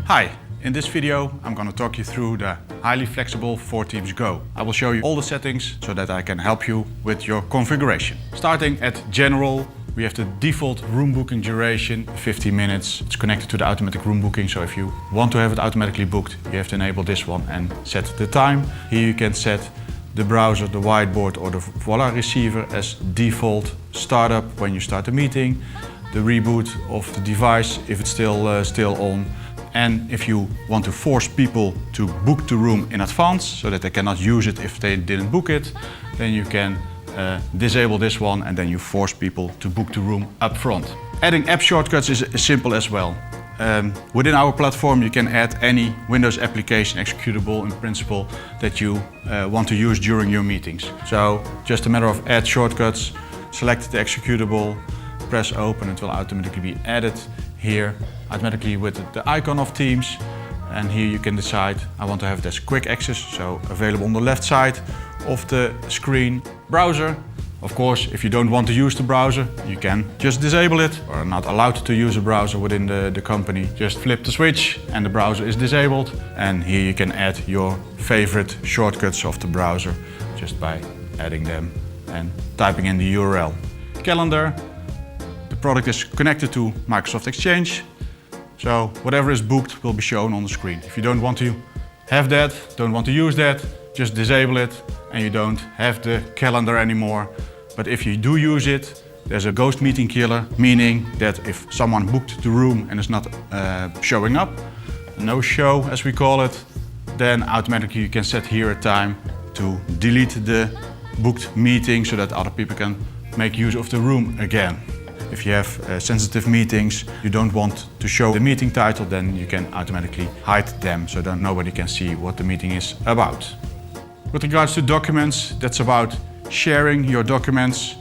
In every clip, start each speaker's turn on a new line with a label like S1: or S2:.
S1: Hi, in this video I'm going to talk you through the highly flexible For Teams Go. I will show you all the settings so that I can help you with your configuration. Starting at General, we have the default room booking duration, 15 minutes. It's connected to the automatic room booking, so if you want to have it automatically booked, you have to enable this one and set the time. Here you can set the browser, the whiteboard or the Voila receiver as default startup when you start the meeting, the reboot of the device if it's still on. And if you want to force people to book the room in advance so that they cannot use it if they didn't book it, then you can disable this one and then you force people to book the room up front. Adding app shortcuts is simple as well. Within our platform you can add any Windows application executable in principle that you want to use during your meetings. So just a matter of add shortcuts, select the executable, press open, it will automatically be added here automatically with the icon of Teams, and here you can decide I want to have this quick access, so available on the left side of the screen. Browser, of course, if you don't want to use the browser you can just disable it, or are not allowed to use a browser within the company. Just flip the switch and the browser is disabled, and here you can add your favorite shortcuts of the browser just by adding them and typing in the URL. Calendar, the product is connected to Microsoft Exchange, so whatever is booked will be shown on the screen. If you don't want to have that, don't want to use that, just disable it and you don't have the calendar anymore. But if you do use it, there's a ghost meeting killer, meaning that if someone booked the room and is not showing up, no show as we call it, then automatically you can set here a time to delete the booked meeting so that other people can make use of the room again. If you have sensitive meetings, you don't want to show the meeting title, then you can automatically hide them so that nobody can see what the meeting is about. With regards to documents, that's about sharing your documents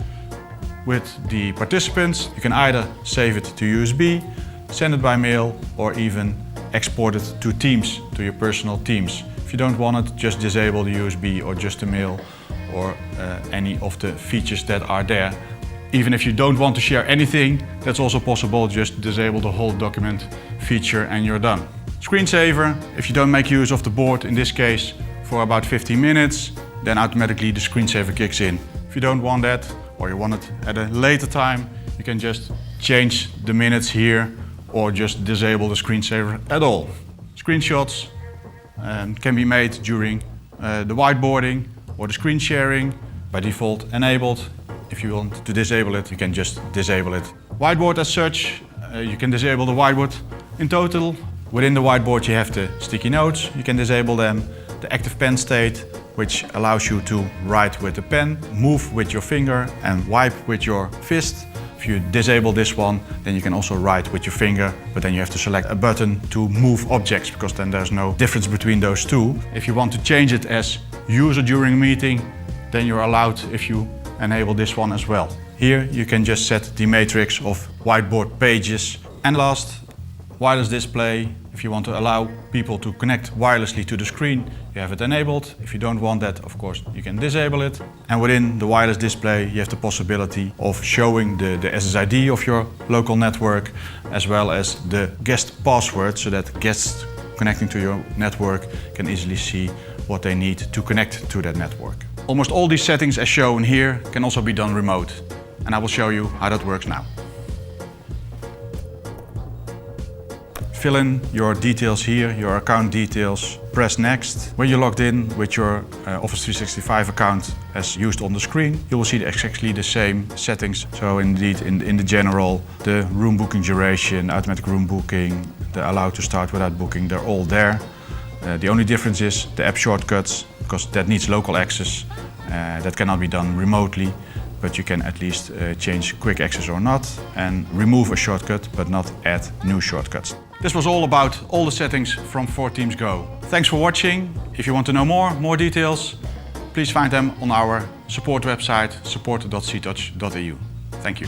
S1: with the participants. You can either save it to USB, send it by mail, or even export it to Teams, to your personal Teams. If you don't want it, just disable the USB or just the mail or any of the features that are there. Even if you don't want to share anything, that's also possible. Just disable the whole document feature and you're done. Screensaver, if you don't make use of the board, in this case, for about 15 minutes, then automatically the screensaver kicks in. If you don't want that, or you want it at a later time, you can just change the minutes here, or just disable the screensaver at all. Screenshots can be made during the whiteboarding or the screen sharing, by default enabled. If you want to disable it, you can just disable it. Whiteboard as such, you can disable the whiteboard in total. Within the whiteboard you have the sticky notes, you can disable them. The active pen state, which allows you to write with the pen, move with your finger and wipe with your fist. If you disable this one, then you can also write with your finger, but then you have to select a button to move objects, because then there's no difference between those two. If you want to change it as user during a meeting, then you're allowed if you enable this one as well. Here you can just set the matrix of whiteboard pages. And last, wireless display. If you want to allow people to connect wirelessly to the screen, you have it enabled. If you don't want that, of course, you can disable it. And within the wireless display, you have the possibility of showing the SSID of your local network, as well as the guest password, so that guests connecting to your network can easily see what they need to connect to that network. Almost all these settings as shown here can also be done remote, and I will show you how that works now. Fill in your details here, your account details, press next. When you're logged in with your Office 365 account as used on the screen, you will see exactly the same settings. So indeed in the general, the room booking duration, automatic room booking, the allow to start without booking, they're all there. The only difference is the app shortcuts, because that needs local access. That cannot be done remotely, but you can at least change quick access or not, and remove a shortcut but not add new shortcuts. This was all about all the settings from For Teams Go. Thanks for watching. If you want to know more details, please find them on our support website, support.ctouch.eu. Thank you.